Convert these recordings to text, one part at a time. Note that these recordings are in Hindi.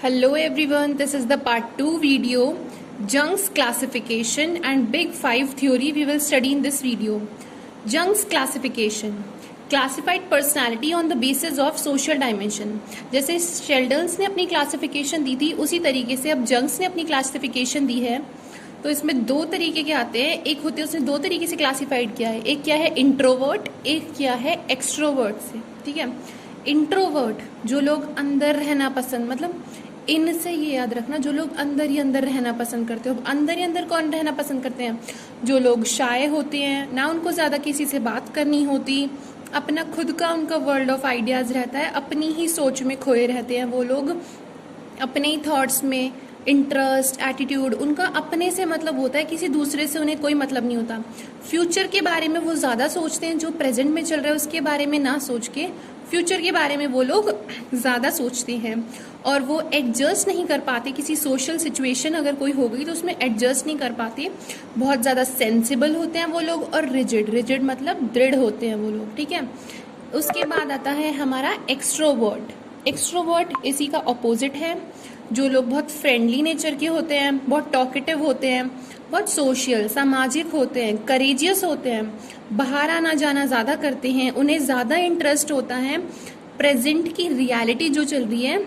Hello everyone, this is the part 2 video, Jung's classification and Big 5 theory we will study in this video. Jung's classification, classified personality on the basis of social dimension. जैसे शेल्डन्स ने अपनी क्लासिफिकेशन दी थी उसी तरीके से अब जंग्स ने अपनी क्लासिफिकेशन दी है। तो इसमें दो तरीके के आते हैं, एक होते हैं उसने दो तरीके से क्लासिफाइड किया है, एक क्या है इंट्रोवर्ट, एक क्या है एक्सट्रोवर्ट से। ठीक है, इंट्रोवर्ट जो लोग अंदर रहना पसंद, मतलब इनसे ये याद रखना, जो लोग अंदर ही अंदर रहना पसंद करते हो। अंदर ही अंदर कौन रहना पसंद करते हैं? जो लोग शाय होते हैं ना, उनको ज्यादा किसी से बात करनी होती, अपना खुद का उनका वर्ल्ड ऑफ आइडियाज रहता है, अपनी ही सोच में खोए रहते हैं वो लोग, अपने ही थॉट्स में, इंटरेस्ट, एटीट्यूड उनका अपने से मतलब होता है, किसी दूसरे से उन्हें कोई मतलब नहीं होता। फ्यूचर के बारे में वो ज्यादा सोचते हैं, जो प्रेजेंट में चल रहा है उसके बारे में ना सोच के फ्यूचर के बारे में वो लोग ज्यादा सोचते हैं। और वो एडजस्ट नहीं कर पाते, किसी सोशल सिचुएशन अगर कोई हो गई तो उसमें एडजस्ट नहीं कर पाते। बहुत ज्यादा सेंसिबल होते हैं वो लोग, और रिजिड मतलब दृढ़ होते हैं वो लोग। ठीक है, उसके बाद आता है हमारा एक्सट्रोवर्ट। एक्सट्रोवर्ट इसी का ऑपोजिट है, जो लोग बहुत फ्रेंडली नेचर के होते हैं, बहुत टॉकेटिव होते हैं, बहुत सोशल सामाजिक होते हैं, करेजियस होते हैं, बाहर आना जाना ज्यादा करते हैं, उन्हें ज्यादा इंटरेस्ट होता है प्रेजेंट की रियलिटी जो चल रही है,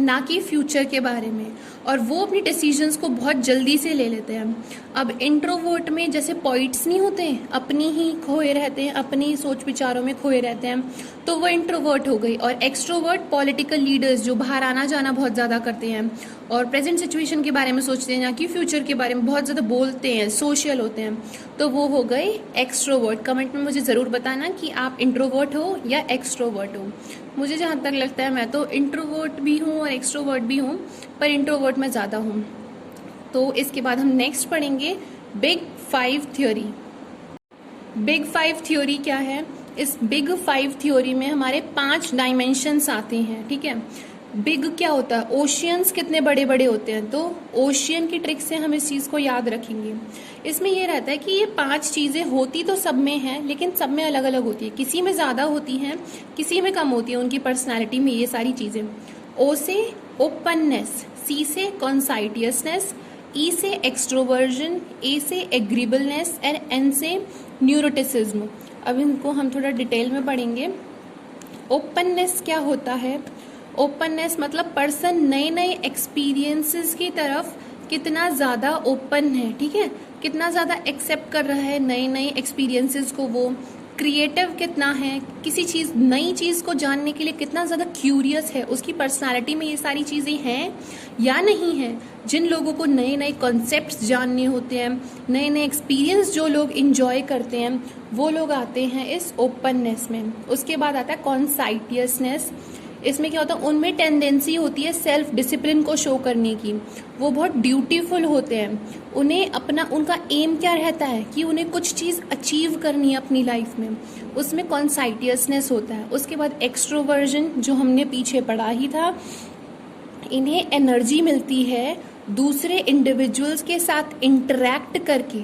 ना कि फ्यूचर के बारे में, और वो अपनी डिसीजंस को बहुत जल्दी से ले लेते हैं। अब इंट्रोवर्ट में जैसे पॉइंट्स नहीं होते, अपनी ही खोए रहते हैं, अपनी ही सोच विचारों में खोए रहते हैं, तो वो इंट्रोवर्ट हो गई। और एक्सट्रोवर्ट पॉलिटिकल लीडर्स जो बाहर आना जाना बहुत ज्यादा करते हैं और प्रेजेंट सिचुएशन के बारे में सोचते हैं, ना कि फ्यूचर के बारे में, बहुत ज्यादा बोलते हैं, सोशल होते हैं, तो वो हो गए एक्सट्रोवर्ट। कमेंट में मुझे जरूर बताना कि आप इंट्रोवर्ट हो या एक्सट्रोवर्ट हो। मुझे जहां तक लगता है मैं तो इंट्रोवर्ट भी हूँ और एक्सट्रोवर्ट भी हूँ, पर इंट्रोवर्ट में ज्यादा हूँ। तो इसके बाद हम नेक्स्ट पढ़ेंगे बिग 5 थ्योरी। बिग 5 थ्योरी क्या है? इस बिग 5 थ्योरी में हमारे 5 डायमेंशंस आते हैं। ठीक है, बिग क्या होता है? ओशियंस कितने बड़े बड़े होते हैं, तो ओशियन की ट्रिक से हम इस चीज को याद रखेंगे। इसमें यह रहता है कि ये 5 चीजें होती तो सब में है, लेकिन सब में अलग अलग होती है, किसी में ज्यादा होती हैं, किसी में कम होती है, उनकी पर्सनैलिटी में ये सारी चीजें। ओ से ओपननेस, सी से कॉन्साइटियसनेस, ई से एक्सट्रोवर्जन, ए से एग्रीबलनेस और एन से न्यूरोटिसिज्म। अब इनको हम थोड़ा डिटेल में पढ़ेंगे। ओपननेस क्या होता है? ओपननेस मतलब पर्सन नए नए एक्सपीरियंसेस की तरफ कितना ज्यादा ओपन है। ठीक है, कितना ज्यादा एक्सेप्ट कर रहा है नए नए एक्सपीरियंसेस को, वो क्रिएटिव कितना है, किसी चीज नई चीज को जानने के लिए कितना ज्यादा क्यूरियस है, उसकी पर्सनालिटी में ये सारी चीजें हैं या नहीं है। जिन लोगों को नए नए कॉन्सेप्ट्स जानने होते हैं, नए नए एक्सपीरियंस जो लोग इंजॉय करते हैं, वो लोग आते हैं इस ओपननेस में। उसके बाद आता है कॉन्साइटियसनेस। इसमें क्या होता है? उनमें टेंडेंसी होती है सेल्फ डिसिप्लिन को शो करने की, वो बहुत ड्यूटीफुल होते हैं, उन्हें अपना उनका एम क्या रहता है कि उन्हें कुछ चीज अचीव करनी है अपनी लाइफ में, उसमें कॉन्साइटियसनेस होता है। उसके बाद एक्सट्रोवर्जन जो हमने पीछे पढ़ा ही था, इन्हें एनर्जी मिलती है दूसरे इंडिविजुअल्स के साथ इंटरैक्ट करके।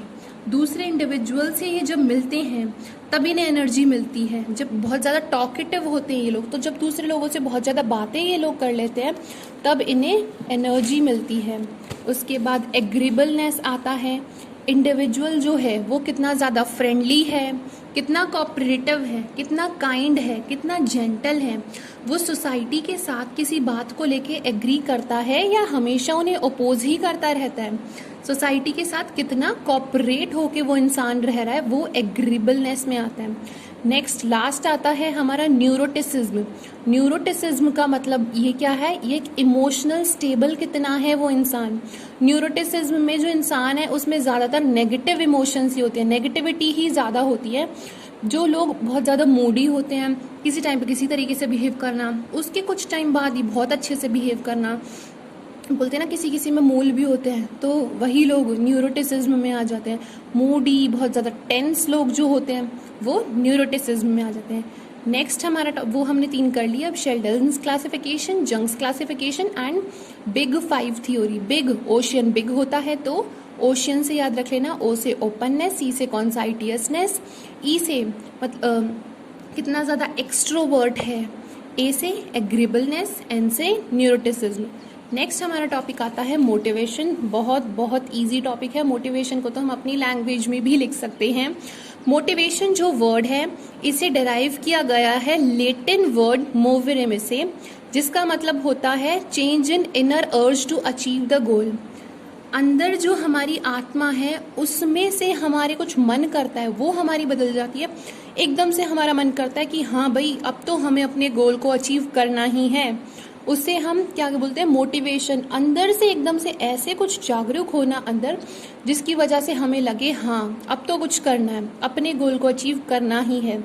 दूसरे इंडिविजुअल से ये जब मिलते हैं तब इन्हें एनर्जी मिलती है। जब बहुत ज़्यादा टॉकेटिव होते हैं ये लोग, तो जब दूसरे लोगों से बहुत ज़्यादा बातें ये लोग कर लेते हैं तब इन्हें एनर्जी मिलती है। उसके बाद एग्रीबलनेस आता है। इंडिविजुअल जो है वो कितना ज़्यादा फ्रेंडली है, कितना कोऑपरेटिव है, कितना काइंड है, कितना जेंटल है, वो सोसाइटी के साथ किसी बात को लेके एग्री करता है या हमेशा उन्हें अपोज ही करता रहता है, सोसाइटी के साथ कितना कोऑपरेट होके वो इंसान रह रहा है, वो एग्रीबलनेस में आता है। नेक्स्ट लास्ट आता है हमारा न्यूरोटिसिज्म। न्यूरोटिसिज्म का मतलब ये क्या है? ये एक इमोशनल स्टेबल कितना है वो इंसान। न्यूरोटिसिज्म में जो इंसान है उसमें ज्यादातर नेगेटिव इमोशंस ही होते हैं, नेगेटिविटी ही ज्यादा होती है। जो लोग बहुत ज्यादा मूडी होते हैं, किसी टाइम पे किसी तरीके से बिहेव करना, उसके कुछ टाइम बाद ही बहुत अच्छे से बिहेव करना, बोलते हैं ना किसी किसी में मूल भी होते हैं, तो वही लोग न्यूरोटिसिज्म में आ जाते हैं। मूडी, बहुत ज्यादा टेंस लोग जो होते हैं वो न्यूरोटिसिज्म में आ जाते हैं। नेक्स्ट हमारा वो हमने 3 कर लिया। अब Sheldon's classification, Jung's classification and big 5 theory. Big ocean, big होता है तो ओशियन से याद रख लेना, ओ से ओपननेस, सी से कॉन्साइटियसनेस, ई से कितना ज्यादा एक्सट्रोवर्ट है, ए से एग्रीबलनेस, एन से न्यूरोटिसिज्म। नेक्स्ट हमारा टॉपिक आता है मोटिवेशन। बहुत बहुत इजी टॉपिक है। मोटिवेशन को तो हम अपनी लैंग्वेज में भी लिख सकते हैं। मोटिवेशन जो वर्ड है इसे डिराइव किया गया है लैटिन वर्ड मोवेरे से, जिसका मतलब होता है change in inner urge to achieve the goal. अंदर जो हमारी आत्मा है उसमें से हमारे कुछ मन करता है वो हमारी बदल जाती है। एकदम से हमारा मन करता है कि हाँ भाई अब तो हमें अपने गोल को अचीव करना ही है। उसे हम क्या बोलते हैं, मोटिवेशन। अंदर से एकदम से ऐसे कुछ जागरूक होना अंदर, जिसकी वजह से हमें लगे हाँ अब तो कुछ करना है, अपने गोल को अचीव करना ही है।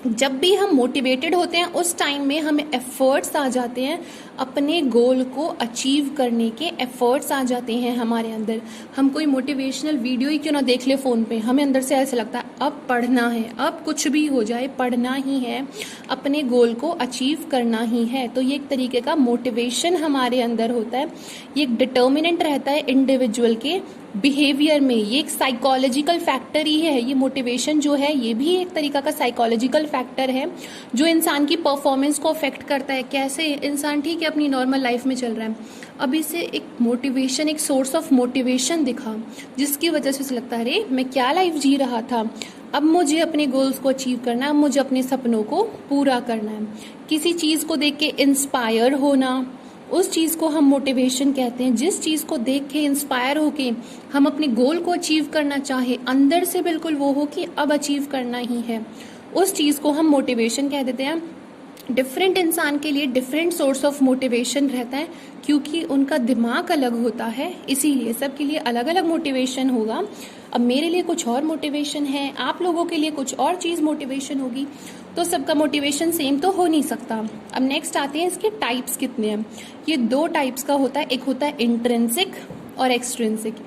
जब भी हम मोटिवेटेड होते हैं उस टाइम में हमें एफर्ट्स आ जाते हैं, अपने गोल को अचीव करने के एफर्ट्स आ जाते हैं हमारे अंदर। हम कोई मोटिवेशनल वीडियो ही क्यों ना देख ले फ़ोन पे, हमें अंदर से ऐसा लगता है अब पढ़ना है, अब कुछ भी हो जाए पढ़ना ही है, अपने गोल को अचीव करना ही है। तो ये एक तरीके का मोटिवेशन हमारे अंदर होता है। ये एक डिटर्मिनेंट रहता है इंडिविजुअल के बिहेवियर में। ये एक साइकोलॉजिकल फैक्टर ही है। ये मोटिवेशन जो है ये भी एक तरीका का साइकोलॉजिकल फैक्टर है जो इंसान की परफॉर्मेंस को अफेक्ट करता है। कैसे, इंसान ठीक है अपनी नॉर्मल लाइफ में चल रहा है, अब इसे एक मोटिवेशन, एक सोर्स ऑफ मोटिवेशन दिखा जिसकी वजह से उसे लगता है अरे मैं क्या लाइफ जी रहा था, अब मुझे अपने गोल्स को अचीव करना है, अब मुझे अपने सपनों को पूरा करना है। किसी चीज को देख के इंस्पायर होना, उस चीज को हम मोटिवेशन कहते हैं। जिस चीज को देख के इंस्पायर होके हम अपने गोल को अचीव करना चाहे, अंदर से बिल्कुल वो हो कि अब अचीव करना ही है, उस चीज को हम मोटिवेशन कह देते हैं। डिफरेंट इंसान के लिए डिफरेंट सोर्स ऑफ मोटिवेशन रहता है क्योंकि उनका दिमाग अलग होता है, इसीलिए सबके लिए अलग अलग मोटिवेशन होगा। अब मेरे लिए कुछ और मोटिवेशन है, आप लोगों के लिए कुछ और चीज मोटिवेशन होगी, तो सबका मोटिवेशन सेम तो हो नहीं सकता। अब नेक्स्ट आते हैं इसके टाइप्स कितने हैं। ये दो टाइप्स का होता है, एक होता है इंट्रिंसिक और एक्सट्रिंसिक।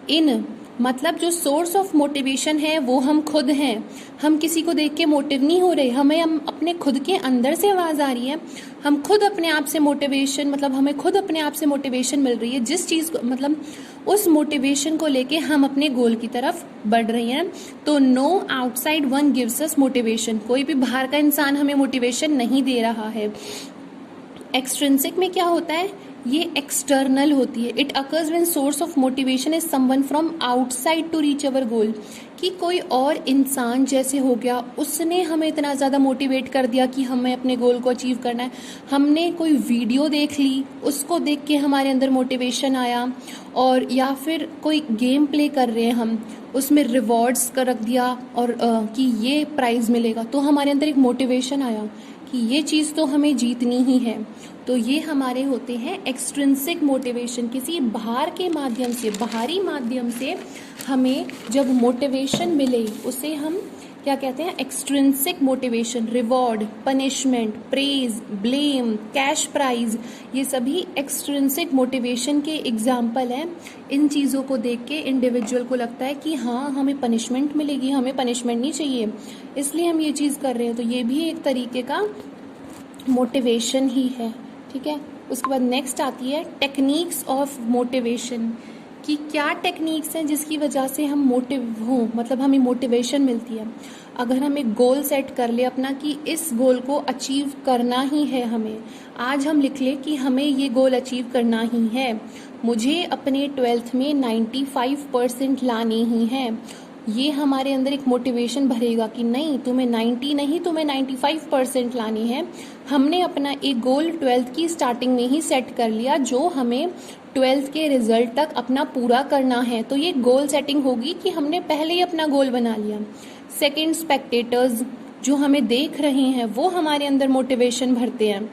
इन मतलब जो सोर्स ऑफ मोटिवेशन है वो हम खुद हैं, हम किसी को देख के मोटिव नहीं हो रहे, हम अपने खुद के अंदर से आवाज आ रही है, हम खुद अपने आप से मोटिवेशन, मतलब हमें खुद अपने आप से मोटिवेशन मिल रही है, जिस चीज को मतलब उस मोटिवेशन को लेके हम अपने गोल की तरफ बढ़ रही हैं। तो no outside one gives us motivation, कोई भी बाहर का इंसान हमें मोटिवेशन नहीं दे रहा है। एक्सट्रिंसिक में क्या होता है, ये एक्सटर्नल होती है। It occurs when source of motivation is someone from outside to reach our goal, कि कोई और इंसान जैसे हो गया, उसने हमें इतना ज़्यादा मोटिवेट कर दिया कि हमें अपने गोल को अचीव करना है। हमने कोई वीडियो देख ली, उसको देख के हमारे अंदर मोटिवेशन आया, और या फिर कोई गेम प्ले कर रहे हैं हम, उसमें रिवॉर्ड्स का रख दिया और कि ये प्राइज मिलेगा, तो हमारे अंदर एक मोटिवेशन आया कि ये चीज़ तो हमें जीतनी ही है। तो ये हमारे होते हैं एक्सट्रिंसिक मोटिवेशन। किसी बाहर के माध्यम से, बाहरी माध्यम से हमें जब मोटिवेशन मिले उसे हम क्या कहते हैं, extrinsic motivation. Reward, punishment, praise, blame, cash prize, ये सभी एक्सट्रिंसिक मोटिवेशन के एग्जाम्पल हैं। इन चीज़ों को देख के इंडिविजुअल को लगता है कि हाँ हमें पनिशमेंट मिलेगी, हमें पनिशमेंट नहीं चाहिए, इसलिए हम ये चीज़ कर रहे हैं। तो ये भी एक तरीके का मोटिवेशन ही है, ठीक है। उसके बाद नेक्स्ट आती है टेक्निक्स ऑफ मोटिवेशन, कि क्या टेक्निक्स हैं जिसकी वजह से हम मोटिव हों, मतलब हमें मोटिवेशन मिलती है। अगर हम एक गोल सेट कर ले अपना कि इस गोल को अचीव करना ही है, हमें आज हम लिख ले कि हमें ये गोल अचीव करना ही है, मुझे अपने 12th में 95% लाने ही हैं, ये हमारे अंदर एक मोटिवेशन भरेगा कि नहीं तुम्हें 90 नहीं, तुम्हें 95% लानी है। हमने अपना एक गोल 12th की स्टार्टिंग में ही सेट कर लिया जो हमें 12th के रिजल्ट तक अपना पूरा करना है। तो ये गोल सेटिंग होगी कि हमने पहले ही अपना गोल बना लिया। सेकंड, स्पेक्टेटर्स जो हमें देख रहे हैं वो हमारे अंदर मोटिवेशन भरते हैं।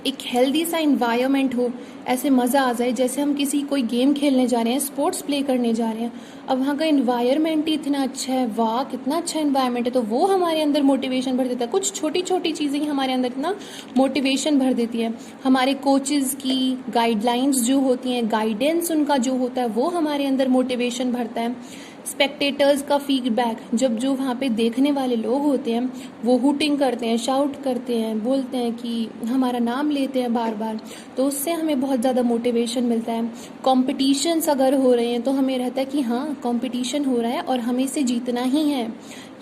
एक हेल्दी सा इन्वायरमेंट हो, ऐसे मज़ा आ जाए जैसे हम किसी कोई गेम खेलने जा रहे हैं, स्पोर्ट्स प्ले करने जा रहे हैं, अब वहाँ का इन्वायरमेंट ही इतना अच्छा है, वाह कितना अच्छा इन्वायरमेंट है, तो वो हमारे अंदर मोटिवेशन भर देता है। कुछ छोटी छोटी चीज़ें ही हमारे अंदर इतना मोटिवेशन भर देती है। हमारे कोचेज़ की गाइडलाइंस जो होती हैं, गाइडेंस उनका जो होता है वो हमारे अंदर मोटिवेशन भरता है। स्पेक्टेटर्स का फीडबैक, जब जो वहाँ पे देखने वाले लोग होते हैं वो हुटिंग करते हैं, शाउट करते हैं, बोलते हैं कि हमारा नाम लेते हैं बार बार, तो उससे हमें बहुत ज़्यादा मोटिवेशन मिलता है। कॉम्पिटिशन्स अगर हो रहे हैं तो हमें रहता है कि हाँ कॉम्पिटिशन हो रहा है और हमें इसे जीतना ही है,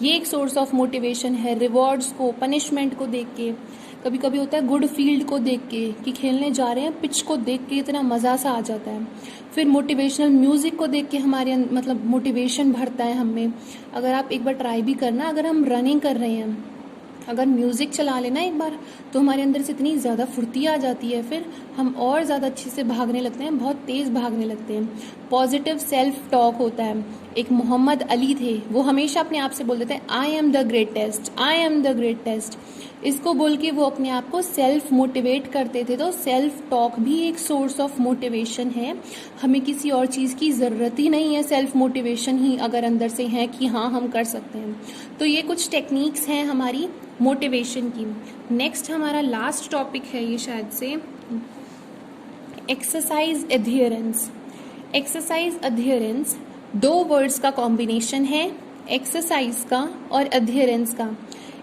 ये एक सोर्स ऑफ मोटिवेशन है। रिवॉर्ड्स को, पनिशमेंट को देख के कभी कभी होता है गुड फील्ड को देख के कि खेलने जा रहे हैं, पिच को देख के इतना मज़ा सा आ जाता है। फिर मोटिवेशनल म्यूज़िक को देख के हमारे मतलब मोटिवेशन भरता है हमें। अगर आप एक बार ट्राई भी करना, अगर हम रनिंग कर रहे हैं, अगर म्यूज़िक चला लेना एक बार, तो हमारे अंदर से इतनी ज़्यादा फुर्ती आ जाती है, फिर हम और ज़्यादा अच्छे से भागने लगते हैं, बहुत तेज़ भागने लगते हैं। पॉजिटिव सेल्फ टॉक होता है। एक मोहम्मद अली थे, वो हमेशा अपने आप से बोलते थे I am the greatest, I am the greatest. इसको बोल के वो अपने आप को सेल्फ मोटिवेट करते थे। तो सेल्फ टॉक भी एक सोर्स ऑफ मोटिवेशन है। हमें किसी और चीज़ की ज़रूरत ही नहीं है, सेल्फ मोटिवेशन ही अगर अंदर से है कि हाँ हम कर सकते हैं। तो ये कुछ टेक्निक्स हैं हमारी मोटिवेशन की। नेक्स्ट हमारा लास्ट टॉपिक है ये शायद से, exercise adherence. Exercise adherence 2 words का कॉम्बिनेशन है, एक्सरसाइज का और एडहियरेंस का।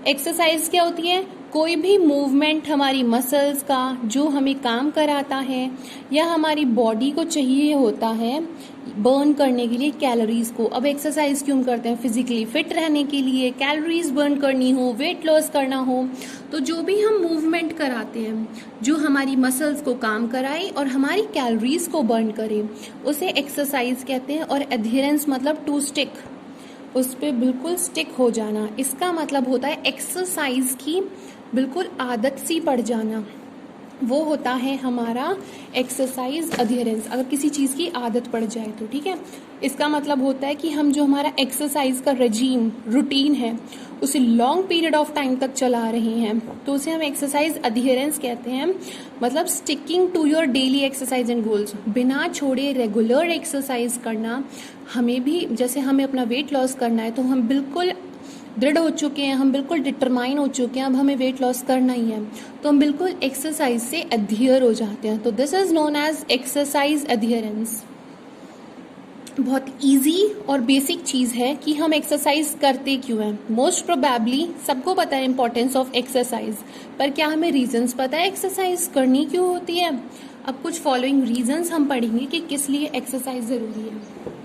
एक्सरसाइज क्या होती है? कोई भी मूवमेंट हमारी मसल्स का जो हमें काम कराता है या हमारी बॉडी को चाहिए होता है बर्न करने के लिए कैलोरीज को। अब एक्सरसाइज क्यों करते हैं? फिजिकली फिट रहने के लिए, कैलोरीज बर्न करनी हो, वेट लॉस करना हो। तो जो भी हम मूवमेंट कराते हैं जो हमारी मसल्स को काम कराए और हमारी कैलोरीज को बर्न करे, उसे एक्सरसाइज कहते हैं। और एडहियरेंस मतलब टू स्टिक, उस पर बिल्कुल स्टिक हो जाना। इसका मतलब होता है एक्सरसाइज की बिल्कुल आदत सी पड़ जाना, वो होता है हमारा एक्सरसाइज एडहियरेंस। अगर किसी चीज़ की आदत पड़ जाए तो ठीक है, इसका मतलब होता है कि हम जो हमारा एक्सरसाइज का रेजीम रूटीन है उसे लॉन्ग पीरियड ऑफ टाइम तक चला रहे हैं, तो उसे हम एक्सरसाइज एडहियरेंस कहते हैं। मतलब sticking to your daily exercise and goals, बिना छोड़े रेगुलर एक्सरसाइज करना। हमें भी जैसे हमें अपना वेट लॉस करना है तो हम बिल्कुल दृढ़ हो चुके हैं, हम बिल्कुल डिटरमाइन हो चुके हैं, अब हमें वेट लॉस करना ही है, तो हम बिल्कुल एक्सरसाइज से एडहियर हो जाते हैं। तो this is known as exercise adherence. बहुत इजी और बेसिक चीज़ है कि हम एक्सरसाइज करते क्यों हैं। मोस्ट प्रोबेबली सबको पता है इंपॉर्टेंस ऑफ एक्सरसाइज, पर क्या हमें रीजंस पता है एक्सरसाइज करनी क्यों होती है? अब कुछ फॉलोइंग रीजंस हम पढ़ेंगे कि किस लिए एक्सरसाइज ज़रूरी है।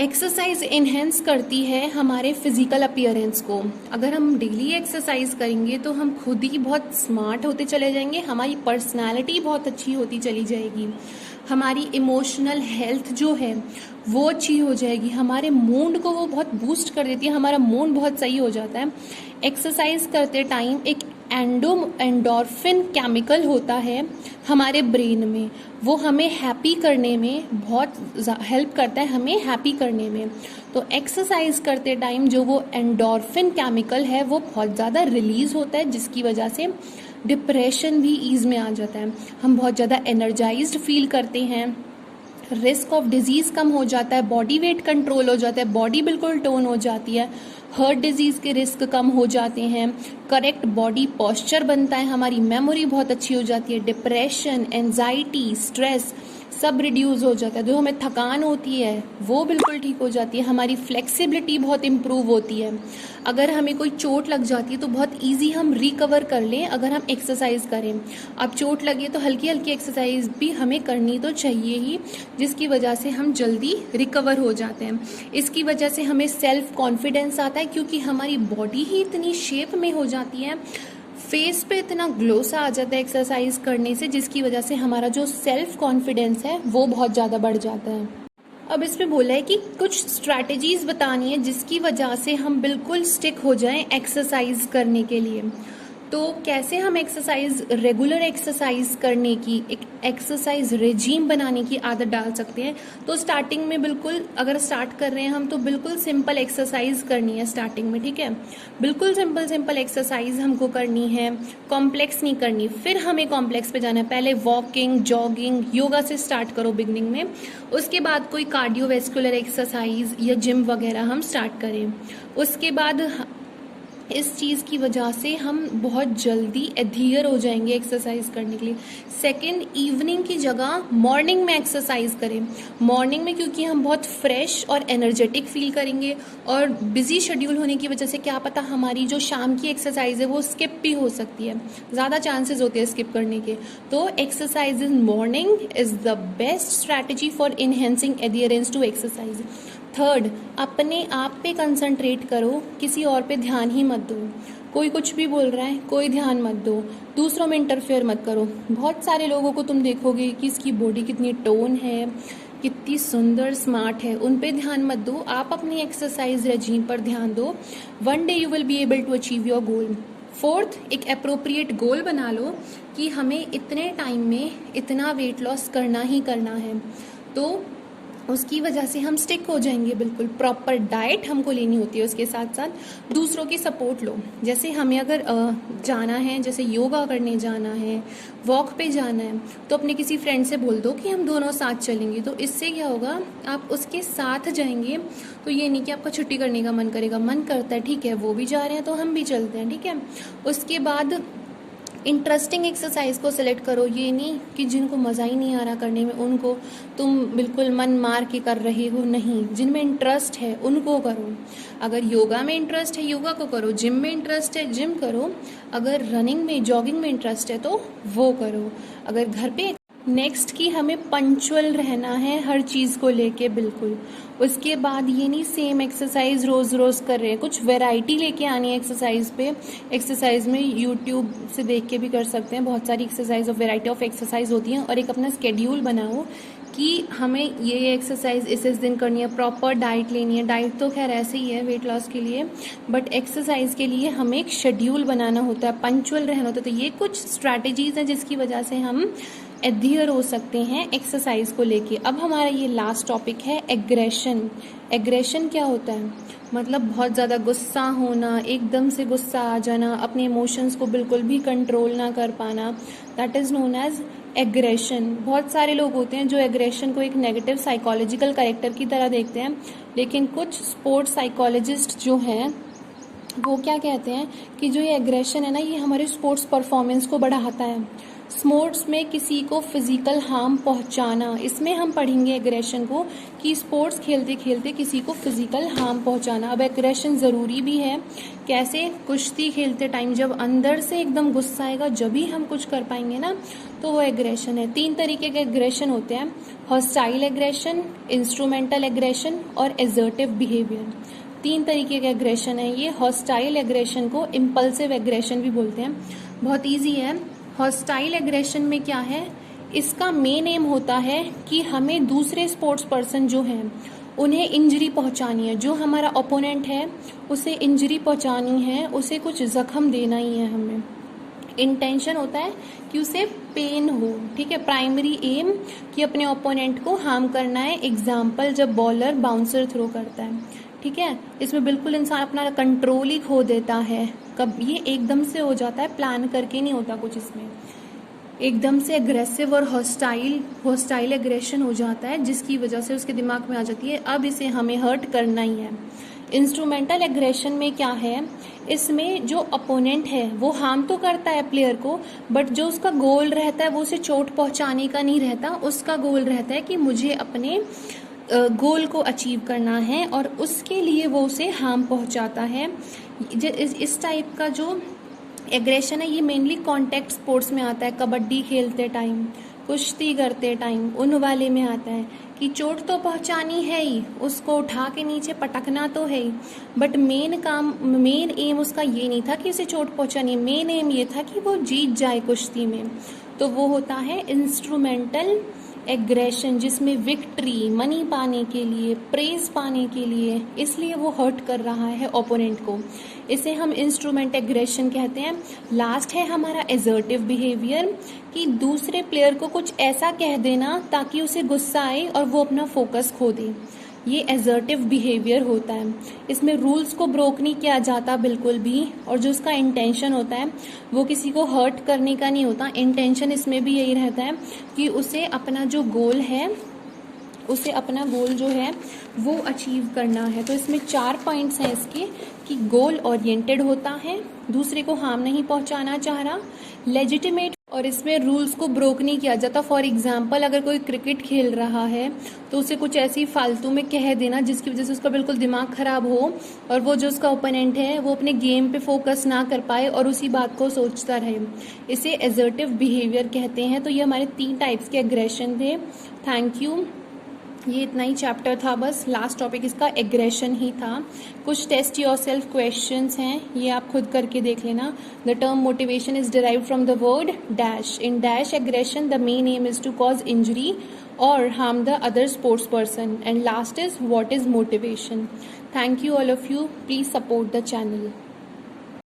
एक्सरसाइज इन्हेंस करती है हमारे फिजिकल अपीयरेंस को। अगर हम डेली एक्सरसाइज करेंगे तो हम खुद ही बहुत स्मार्ट होते चले जाएंगे, हमारी पर्सनालिटी बहुत अच्छी होती चली जाएगी, हमारी इमोशनल हेल्थ जो है वो अच्छी हो जाएगी, हमारे मूड को वो बहुत बूस्ट कर देती है, हमारा मूड बहुत सही हो जाता है। एक्सरसाइज करते टाइम एक एंडोर्फिन केमिकल होता है हमारे ब्रेन में, वो हमें हैप्पी करने में बहुत हेल्प करता है, हमें हैप्पी करने में। तो एक्सरसाइज करते टाइम जो वो एंडोर्फिन केमिकल है वो बहुत ज़्यादा रिलीज होता है, जिसकी वजह से डिप्रेशन भी ईज में आ जाता है, हम बहुत ज़्यादा एनर्जाइज्ड फील करते हैं, रिस्क ऑफ डिजीज़ कम हो जाता है, बॉडी वेट कंट्रोल हो जाता है, बॉडी बिल्कुल टोन हो जाती है, हार्ट डिजीज़ के रिस्क कम हो जाते हैं, करेक्ट बॉडी पोस्चर बनता है, हमारी मेमोरी बहुत अच्छी हो जाती है, डिप्रेशन, एंजाइटी, स्ट्रेस सब रिड्यूस हो जाता है, जो हमें थकान होती है वो बिल्कुल ठीक हो जाती है, हमारी फ्लेक्सिबिलिटी बहुत इम्प्रूव होती है। अगर हमें कोई चोट लग जाती है तो बहुत इजी हम रिकवर कर लें अगर हम एक्सरसाइज करें। अब चोट लगे तो हल्की हल्की एक्सरसाइज भी हमें करनी तो चाहिए ही, जिसकी वजह से हम जल्दी रिकवर हो जाते हैं। इसकी वजह से हमें सेल्फ कॉन्फिडेंस आता है, क्योंकि हमारी बॉडी ही इतनी शेप में हो जाती है, फेस पे इतना ग्लो सा आ जाता है एक्सरसाइज करने से, जिसकी वजह से हमारा जो सेल्फ कॉन्फिडेंस है वो बहुत ज़्यादा बढ़ जाता है। अब इसमें बोला है कि कुछ स्ट्रैटेजीज बतानी है जिसकी वजह से हम बिल्कुल स्टिक हो जाएं एक्सरसाइज करने के लिए। तो कैसे हम एक्सरसाइज, रेगुलर एक्सरसाइज करने की एक एक्सरसाइज रेजीम बनाने की आदत डाल सकते हैं। तो स्टार्टिंग में बिल्कुल अगर स्टार्ट कर रहे हैं हम तो बिल्कुल सिंपल एक्सरसाइज करनी है स्टार्टिंग में, ठीक है, बिल्कुल सिंपल एक्सरसाइज हमको करनी है, कॉम्प्लेक्स नहीं करनी। फिर हमें कॉम्प्लेक्स पे जाना है, पहले वॉकिंग, जॉगिंग, योगा से स्टार्ट करो बिगनिंग में, उसके बाद कोई कार्डियोवैस्कुलर एक्सरसाइज या जिम वगैरह हम स्टार्ट करें। उसके बाद इस चीज़ की वजह से हम बहुत जल्दी एडहियर हो जाएंगे एक्सरसाइज करने के लिए। सेकंड, इवनिंग की जगह मॉर्निंग में एक्सरसाइज करें। मॉर्निंग में क्योंकि हम बहुत फ्रेश और एनर्जेटिक फील करेंगे, और बिजी शेड्यूल होने की वजह से क्या पता हमारी जो शाम की एक्सरसाइज है वो स्किप भी हो सकती है, ज़्यादा चांसेस होते हैं स्किप करने के। तो exercise in morning is the best strategy for enhancing adherence to exercise. Third, अपने आप पे कंसंट्रेट करो, किसी और पे ध्यान ही मत दो। कोई कुछ भी बोल रहा है, कोई ध्यान मत दो, दूसरों में इंटरफेयर मत करो। बहुत सारे लोगों को तुम देखोगे कि इसकी बॉडी कितनी टोन है, कितनी सुंदर स्मार्ट है, उन पे ध्यान मत दो। आप अपनी एक्सरसाइज रेजीम पर ध्यान दो। One day you will be able to achieve your goal. Fourth, एक अप्रोप्रिएट गोल बना लो कि हमें इतने टाइम में इतना वेट लॉस करना ही करना है, तो उसकी वजह से हम स्टिक हो जाएंगे। बिल्कुल प्रॉपर डाइट हमको लेनी होती है, उसके साथ साथ दूसरों की सपोर्ट लो। जैसे हमें अगर जाना है, जैसे योगा करने जाना है, वॉक पे जाना है, तो अपने किसी फ्रेंड से बोल दो कि हम दोनों साथ चलेंगे। तो इससे क्या होगा, आप उसके साथ जाएंगे तो ये नहीं कि आपका छुट्टी करने का मन करेगा, मन करता है ठीक है वो भी जा रहे हैं तो हम भी चलते हैं, ठीक है। उसके बाद इंटरेस्टिंग एक्सरसाइज को सिलेक्ट करो। ये नहीं कि जिनको मज़ा ही नहीं आ रहा करने में उनको तुम बिल्कुल मन मार के कर रहे हो, नहीं, जिनमें इंटरेस्ट है उनको करो। अगर योगा में इंटरेस्ट है योगा को करो, जिम में इंटरेस्ट है जिम करो, अगर रनिंग में जॉगिंग में इंटरेस्ट है तो वो करो। अगर घर पे नेक्स्ट की हमें पंचुअल रहना है हर चीज़ को लेके, बिल्कुल। उसके बाद ये नहीं सेम एक्सरसाइज रोज़ रोज़ कर रहे हैं, कुछ वैरायटी लेके आनी है एक्सरसाइज पे। एक्सरसाइज में यूट्यूब से देख के भी कर सकते हैं, बहुत सारी एक्सरसाइज और वैरायटी ऑफ एक्सरसाइज होती हैं। और एक अपना स्केड्यूल बनाओ कि हमें ये एक्सरसाइज इस दिन करनी है, प्रॉपर डाइट लेनी है। डाइट तो खैर ऐसे ही है वेट लॉस के लिए, बट एक्सरसाइज के लिए हमें एक शेड्यूल बनाना होता है, पंचुअल रहना होता है। तो ये कुछ स्ट्रैटेजीज हैं जिसकी वजह से हम एडहियर हो सकते हैं एक्सरसाइज को लेके। अब हमारा ये लास्ट टॉपिक है एग्रेशन। एग्रेशन क्या होता है, मतलब बहुत ज़्यादा गुस्सा होना, एकदम से गुस्सा आ जाना, अपने इमोशंस को बिल्कुल भी कंट्रोल ना कर पाना, that is known as aggression. बहुत सारे लोग होते हैं जो एग्रेशन को एक नेगेटिव साइकोलॉजिकल कैरेक्टर की तरह देखते हैं, लेकिन कुछ स्पोर्ट्स साइकोलॉजिस्ट जो हैं वो क्या कहते हैं कि जो ये एग्रेशन है ना, ये हमारे स्पोर्ट्स परफॉर्मेंस को बढ़ाता है। स्पोर्ट्स में किसी को फिजिकल हार्म पहुंचाना, इसमें हम पढ़ेंगे एग्रेशन को कि स्पोर्ट्स खेलते खेलते किसी को फिजिकल हार्म पहुंचाना। अब एग्रेशन ज़रूरी भी है। कैसे, कुश्ती खेलते टाइम जब अंदर से एकदम गुस्सा आएगा जब ही हम कुछ कर पाएंगे ना, तो वो एग्रेशन है। 3 तरीके के एग्रेशन होते हैं, हॉस्टाइल एग्रेशन, इंस्ट्रूमेंटल एग्रेशन और एजर्टिव बिहेवियर। 3 तरीके के एग्रेशन है ये। हॉस्टाइल एग्रेशन को इम्पल्सिव एग्रेशन भी बोलते हैं। बहुत ईजी है। हॉस्टाइल एग्रेशन में क्या है, इसका मेन एम होता है कि हमें दूसरे स्पोर्ट्स पर्सन जो हैं उन्हें इंजरी पहुंचानी है। जो हमारा ओपोनेंट है उसे इंजरी पहुंचानी है, उसे कुछ जख्म देना ही है हमें। इंटेंशन होता है कि उसे पेन हो, ठीक है। प्राइमरी एम कि अपने ओपोनेंट को हार्म करना है। एग्जाम्पल, जब बॉलर बाउंसर थ्रो करता है, ठीक है, इसमें बिल्कुल इंसान अपना कंट्रोल ही खो देता है। कब ये एकदम से हो जाता है, प्लान करके नहीं होता कुछ, इसमें एकदम से एग्रेसिव और हॉस्टाइल एग्रेशन हो जाता है, जिसकी वजह से उसके दिमाग में आ जाती है अब इसे हमें हर्ट करना ही है। इंस्ट्रूमेंटल एग्रेशन में क्या है, इसमें जो अपोनेंट है वो हार्म तो करता है प्लेयर को, बट जो उसका गोल रहता है वो उसे चोट पहुंचाने का नहीं रहता। उसका गोल रहता है कि मुझे अपने गोल को अचीव करना है और उसके लिए वो उसे हार्म पहुंचाता है। इस टाइप का जो एग्रेशन है ये मेनली कॉन्टैक्ट स्पोर्ट्स में आता है। कबड्डी खेलते टाइम, कुश्ती करते टाइम, उन वाले में आता है कि चोट तो पहुंचानी है ही, उसको उठा के नीचे पटकना तो है ही, बट मेन एम उसका ये नहीं था कि उसे चोट पहुंचानी। मेन एम ये था कि वो जीत जाए कुश्ती में। तो वो होता है इंस्ट्रूमेंटल एग्रेशन, जिसमें विक्ट्री, मनी पाने के लिए, प्रेज पाने के लिए, इसलिए वो हर्ट कर रहा है ओपोनेंट को। इसे हम इंस्ट्रूमेंट एग्रेशन कहते हैं। लास्ट है हमारा एजर्टिव बिहेवियर, कि दूसरे प्लेयर को कुछ ऐसा कह देना ताकि उसे गुस्सा आए और वो अपना फोकस खो दे। ये एजर्टिव बिहेवियर होता है। इसमें रूल्स को ब्रोक नहीं किया जाता बिल्कुल भी, और जो उसका इंटेंशन होता है वो किसी को हर्ट करने का नहीं होता। इंटेंशन इसमें भी यही रहता है कि उसे अपना जो गोल है, उसे अपना गोल जो है वो अचीव करना है। तो इसमें 4 पॉइंट्स हैं इसके, कि गोल ओरिएंटेड होता है, दूसरे को हार्म नहीं पहुंचाना चाह रहा, लेजिटिमेट, और इसमें रूल्स को ब्रोक नहीं किया जाता। फॉर एग्जाम्पल, अगर कोई क्रिकेट खेल रहा है तो उसे कुछ ऐसी फालतू में कह देना जिसकी वजह से उसका बिल्कुल दिमाग खराब हो और वो जो उसका ओपोनेंट है वो अपने गेम पे फोकस ना कर पाए और उसी बात को सोचता रहे। इसे एजर्टिव बिहेवियर कहते हैं। तो ये हमारे 3 टाइप्स के एग्रेशन थे। Thank you. ये इतना ही चैप्टर था बस। लास्ट टॉपिक इसका एग्रेशन ही था। कुछ टेस्ट योरसेल्फ क्वेश्चंस हैं, ये आप खुद करके देख लेना। The term motivation is derived from the word dash. In dash aggression the main aim is to cause injury or harm the other sports person, and last is what is motivation. Thank you all of you. Please support the channel.